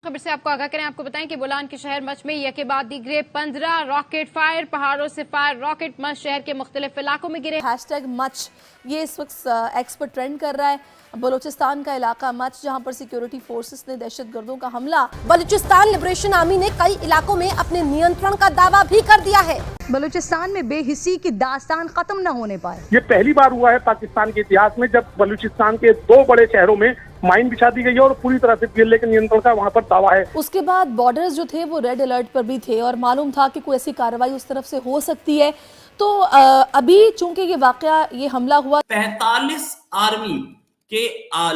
खबर से आपको आगाह करें, आपको बताएं कि बोलान के शहर मच में यके बाद दीगरे 15 रॉकेट फायर, पहाड़ों से फायर रॉकेट मच शहर के मुख्तलिफ इलाकों में गिरे। हैशटैग मच ये इस वक्त एक्स पर ट्रेंड कर रहा है। बलूचिस्तान का इलाका मच, जहां पर सिक्योरिटी फोर्सेस ने दहशतगर्दों का हमला। बलूचिस्तान लिबरेशन आर्मी ने कई इलाकों में अपने नियंत्रण का दावा भी कर दिया है। बलूचिस्तान में बेहिसी की दास्तान खत्म न होने पाए। ये पहली बार हुआ है पाकिस्तान के इतिहास में जब बलूचिस्तान के 2 बड़े शहरों में माइन बिछा दी गई है और पूरी तरह से पीएलए के नियंत्रण का वहां पर दावा है। उसके बाद बॉर्डर्स जो थे वो रेड अलर्ट पर भी थे और मालूम था कि कोई ऐसी कार्रवाई उस तरफ से हो सकती है। तो अभी चूंकि ये वाकया, ये हमला हुआ, 45 आर्मी के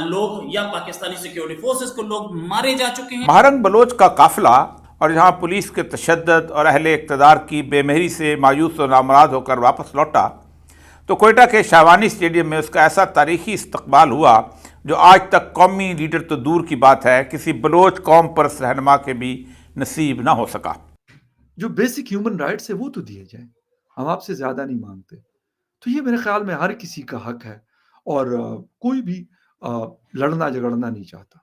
लोग या पाकिस्तानी सिक्योरिटी फोर्सेस को लोग मारे जा चुके हैं। महारंग बलोच का काफिला और जहां पुलिस के तशद्दुद और अहले इक़्तिदार की बेमहरी से मायूस और नामुराद होकर वापस लौटा, तो कोयटा के शाहवानी स्टेडियम में उसका ऐसा तारीखी इस्तकबाल हुआ जो आज तक कौमी लीडर तो दूर की बात है, किसी बलोच कौम पर रहनुमा के भी नसीब ना हो सका। जो बेसिक ह्यूमन राइट्स है वो तो दिए जाए, हम आपसे ज्यादा नहीं मांगते। तो ये मेरे ख्याल में हर किसी का हक है और कोई भी लड़ना झगड़ना नहीं चाहता।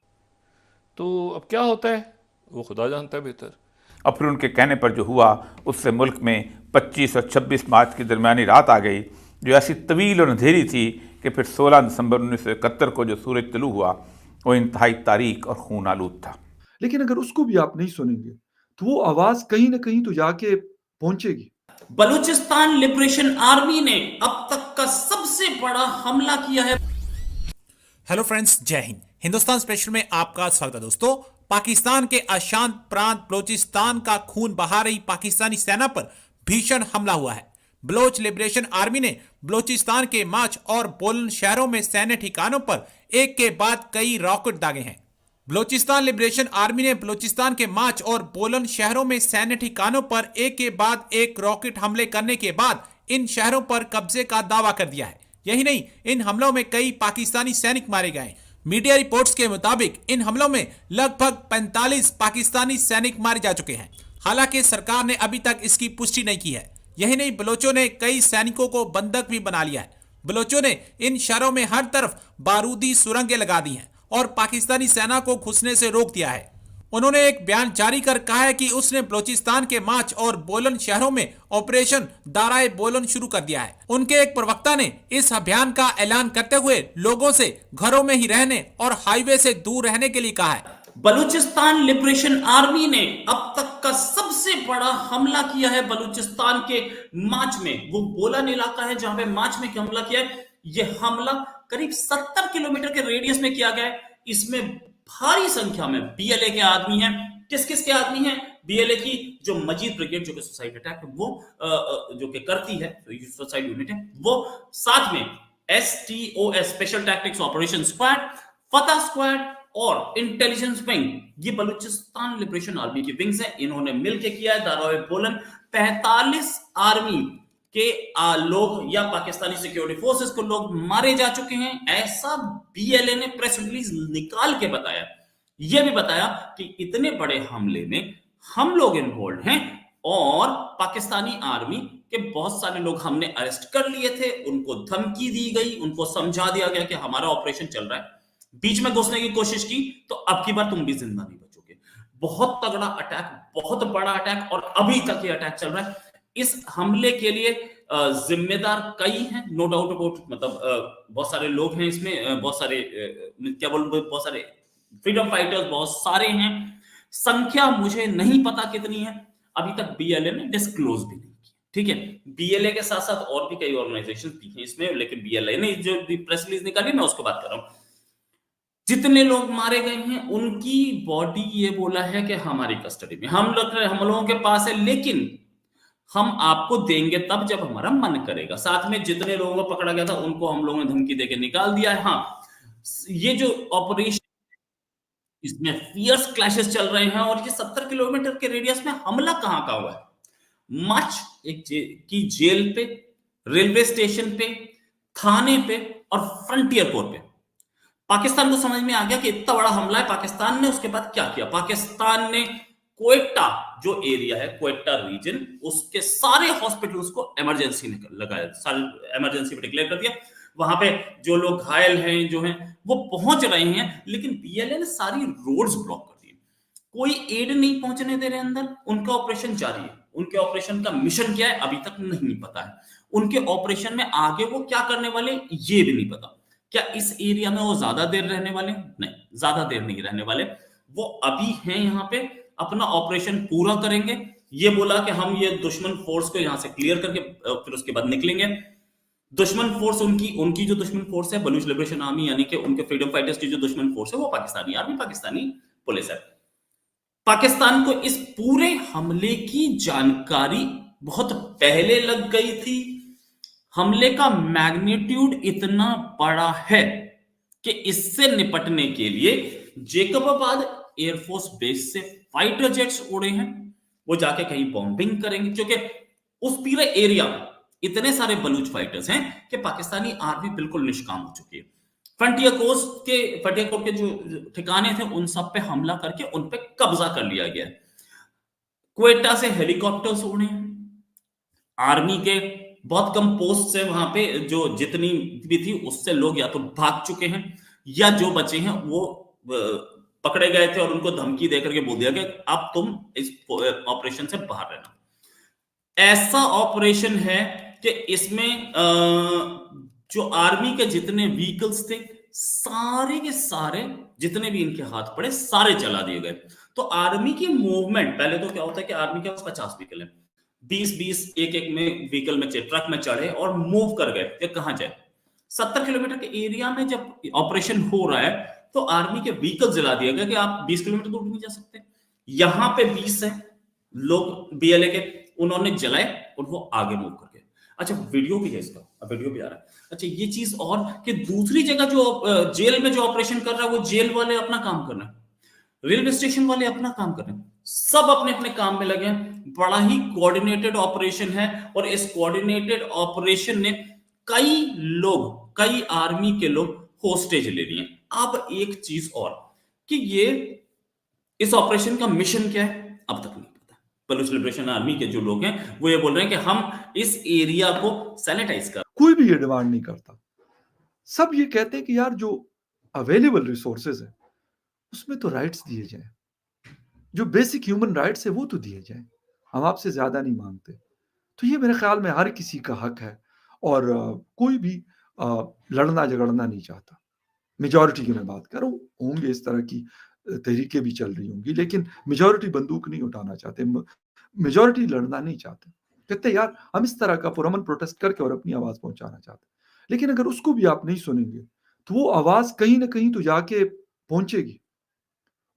तो अब क्या होता है वो खुदा जानता है बेहतर। और फिर उनके कहने पर जो हुआ उससे मुल्क में 25 और 26 मार्च की दरमियानी रात आ गई, जो ऐसी तवील और अंधेरी थी कि फिर 16 दिसंबर 1971 को जो सूरज तलू हुआ वो इंतहाई तारीक और खून आलूद था। लेकिन अगर उसको भी आप नहीं सुनेंगे तो वो आवाज कहीं ना कहीं तो जाके पहुंचेगी। बलूचिस्तान लिबरेशन आर्मी ने अब तक का सबसे बड़ा हमला किया है। हेलो फ्रेंड्स, जय हिंद। हिंदुस्तान स्पेशल में आपका स्वागत है दोस्तों। पाकिस्तान के अशांत प्रांत बलूचिस्तान का खून बहा रही पाकिस्तानी सेना पर भीषण हमला हुआ है। बलोच लिबरेशन आर्मी ने बलूचिस्तान के माच और बोलन शहरों में सैन्य ठिकानों पर एक के बाद कई रॉकेट दागे हैं। बलूचिस्तान लिबरेशन आर्मी ने बलूचिस्तान के माच और बोलन शहरों में सैन्य ठिकानों पर एक के बाद एक रॉकेट हमले करने के बाद इन शहरों पर कब्जे का दावा कर दिया है। यही नहीं, इन हमलों में कई पाकिस्तानी सैनिक मारे गए। मीडिया रिपोर्ट्स के मुताबिक इन हमलों में लगभग 45 पाकिस्तानी सैनिक मारे जा चुके हैं। हालांकि सरकार ने अभी तक इसकी पुष्टि नहीं की है। यही नहीं, बलोचों ने कई सैनिकों को बंधक भी बना लिया है। बलोचों ने इन शहरों में हर तरफ बारूदी सुरंगें लगा दी हैं और पाकिस्तानी सेना को घुसने से रोक दिया है। उन्होंने एक बयान जारी कर कहा है कि उसने बलूचिस्तान के माच और बोलन शहरों में ऑपरेशन दाराए बोलन शुरू कर दिया है। उनके एक प्रवक्ता ने इस अभियान का ऐलान करते हुए लोगों से घरों में ही रहने और हाईवे से दूर रहने के लिए कहा है। बलूचिस्तान लिबरेशन आर्मी ने अब तक का सबसे बड़ा हमला किया है बलूचिस्तान के माच में। वो बोलन इलाका है जहां पे माच में हमला किया है। यह हमला करीब 70 किलोमीटर के रेडियस में किया गया है। इसमें भारी संख्या में बीएलए के आदमी हैं। किस किस के आदमी हैं? बीएलए की जो मजीद ब्रिगेड जो कि सुसाइड अटैक वो जो कि करती है, सुसाइड यूनिट है वो, साथ में एसटीओएस स्पेशल टैक्टिक्स ऑपरेशन स्क्वाड, फतह स्क्वाड और इंटेलिजेंस विंग, ये बलूचिस्तान लिबरेशन आर्मी की विंग्स हैं। इन्होंने मिलकर किया है दाराए बोलन। 45 आर्मी के लोग या पाकिस्तानी सिक्योरिटी फोर्सेस को लोग मारे जा चुके हैं, ऐसा बीएलए ने प्रेस रिलीज निकाल के बताया। यह भी बताया कि इतने बड़े हमले में हम लोग इन्वॉल्व हैं और पाकिस्तानी आर्मी के बहुत सारे लोग हमने अरेस्ट कर लिए थे, उनको धमकी दी गई, उनको समझा दिया गया कि हमारा ऑपरेशन चल रहा है। बीच में घुसने की कोशिश की तो अब की बार तुम भी जिंदा नहीं बचोगे। बहुत तगड़ा अटैक, बहुत बड़ा अटैक, और अभी तक ये अटैक चल रहा है। इस हमले के लिए जिम्मेदार कई हैं, नो डाउट अबाउट। मतलब बहुत सारे लोग हैं इसमें, बहुत सारे क्या बोलूं, बहुत सारे फ्रीडम फाइटर्स बहुत सारे हैं। संख्या मुझे नहीं पता कितनी है, अभी तक बीएलए ने डिस्क्लोज भी नहीं की। ठीक है, बीएलए के साथ साथ और भी कई ऑर्गेनाइजेशन थी इसमें, लेकिन बीएलए ने जो प्रेस रिलीज निकाली मैं उसको बात कर रहा हूं। जितने लोग मारे गए हैं उनकी बॉडी ये बोला है कि हमारी कस्टडी में, हम लोगों के पास है, लेकिन हम आपको देंगे तब जब हमारा मन करेगा। साथ में जितने लोगों को पकड़ा गया था उनको हम लोगों ने धमकी देके निकाल दिया है। हाँ, ये जो ऑपरेशन, इसमें फियर्स क्लैशेस चल रहे हैं और ये 70 किलोमीटर के रेडियस में हमला कहां का हुआ है? मच की जेल पे, रेलवे स्टेशन पे, थाने पे और फ्रंटियर कोर पे। पाकिस्तान को समझ में आ गया कि इतना बड़ा हमला है। पाकिस्तान ने उसके बाद क्या किया? पाकिस्तान ने क्वेटा जो एरिया है, क्वेटा रीजन, उसके सारे हॉस्पिटल्स को इमरजेंसी में लगाया, सारे इमरजेंसी में डिक्लेयर कर दिया। वहां पे जो लोग घायल हैं, जो हैं, वो पहुंच रहे हैं, लेकिन बीएलए ने सारी रोड्स ब्लॉक कर दी। कोई एड नहीं पहुंचने दे रहे अंदर, उनका ऑपरेशन जारी है। उनके ऑपरेशन का मिशन क्या है अभी तक नहीं पता है। उनके ऑपरेशन में आगे वो क्या करने वाले ये भी नहीं पता। क्या इस एरिया में वो ज्यादा देर रहने वाले? नहीं, ज्यादा देर नहीं रहने वाले। वो अभी हैं यहाँ पे, अपना ऑपरेशन पूरा करेंगे। ये बोला कि हम ये दुश्मन फोर्स को यहां से क्लियर करके फिर उसके बाद निकलेंगे। दुश्मन फोर्स उनकी जो दुश्मन फोर्स है बलूच लिबरेशन आर्मी, यानी कि उनके फ्रीडम फाइटर्स की जो दुश्मन फोर्स है वो पाकिस्तानी आर्मी, पाकिस्तानी पुलिस है। पाकिस्तान को इस पूरे हमले की जानकारी बहुत पहले लग गई थी। हमले का मैग्नीट्यूड इतना बड़ा है कि इससे निपटने के लिए जेकबाबाद एयरफोर्स बेस से फाइटर जेट्स उड़े हैं। वो जाके कहीं बॉम्बिंग करेंगे, क्योंकि उस पूरे एरिया में इतने सारे बलूच फाइटर्स हैं कि पाकिस्तानी आर्मी बिल्कुल निष्काम हो चुकी है। फ्रंटियर कोर्ट के जो ठिकाने थे उन सब पे हमला करके उन पे कब्जा कर लिया गया। क्वेटा से हेलीकॉप्टर्स उड़े हैं। आर्मी के बहुत कम पोस्ट से वहां पे जो जितनी भी थी उससे लोग या तो भाग चुके हैं या जो बचे हैं वो पकड़े गए थे और उनको धमकी देकर के बोल दिया कि अब तुम इस ऑपरेशन से बाहर रहना। ऐसा ऑपरेशन है कि इसमें जो आर्मी के जितने व्हीकल्स थे सारे के सारे जितने भी इनके हाथ पड़े सारे जला दिए गए। तो आर्मी की मूवमेंट, पहले तो क्या होता है कि आर्मी के पास 50 व्हीकल है, 20-20 एक में व्हीकल में ट्रक में चढ़े और मूव कर गए कि कहां जाए। 70 किलोमीटर के एरिया में जब ऑपरेशन हो रहा है तो आर्मी के व्हीकल जला दिया गया कि आप 20 किलोमीटर दूर नहीं जा सकते। यहां पे 20 है लोग बीएलए के, उन्होंने जलाए और वो आगे मूव कर गए। अच्छा, वीडियो भी है इसका, वीडियो भी आ रहा है। अच्छा, ये चीज और कि दूसरी जगह जो जेल में जो ऑपरेशन कर रहा है वो जेल वाले अपना काम कर रहे हैं, रेलवे स्टेशन वाले अपना काम कर रहे हैं, सब अपने अपने काम में लगे हैं। बड़ा ही कोऑर्डिनेटेड ऑपरेशन है और इस कोऑर्डिनेटेड ऑपरेशन ने कई आर्मी के लोग होस्टेज ले लिए। अब एक चीज और कि ये इस ऑपरेशन का मिशन क्या है अब तक नहीं पता। बलूच लिबरेशन आर्मी के जो लोग हैं वो ये बोल रहे हैं कि हम इस एरिया को सैनिटाइज कर। कोई भी ये डिमांड नहीं करता। सब ये कहते हैं कि यार जो अवेलेबल रिसोर्सेज है उसमें तो राइट्स दिए जाए, जो बेसिक ह्यूमन राइट्स है वो तो दिए जाए, हम आपसे ज्यादा नहीं मांगते। तो ये मेरे ख्याल में हर किसी का हक है और कोई भी लड़ना झगड़ना नहीं चाहता। मेजॉरिटी की मैं बात कर रहा हूँ, होंगे इस तरह की तहरीकें भी चल रही होंगी, लेकिन मेजॉरिटी बंदूक नहीं उठाना चाहते, मेजॉरिटी लड़ना नहीं चाहते। कहते यार हम इस तरह का पुरअमन प्रोटेस्ट करके और अपनी आवाज पहुंचाना चाहते। लेकिन अगर उसको भी आप नहीं सुनेंगे तो वो आवाज कहीं ना कहीं तो जाके पहुंचेगी।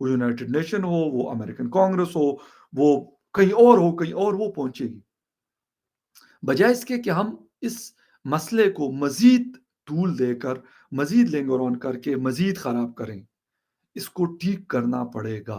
वो यूनाइटेड नेशन हो, वो अमेरिकन कांग्रेस हो, वो कहीं और वो पहुंचेगी। बजाय इसके कि हम इस मसले को मजीद तूल देकर, मजीद लेंगे ऑन करके मजीद खराब करें, इसको ठीक करना पड़ेगा।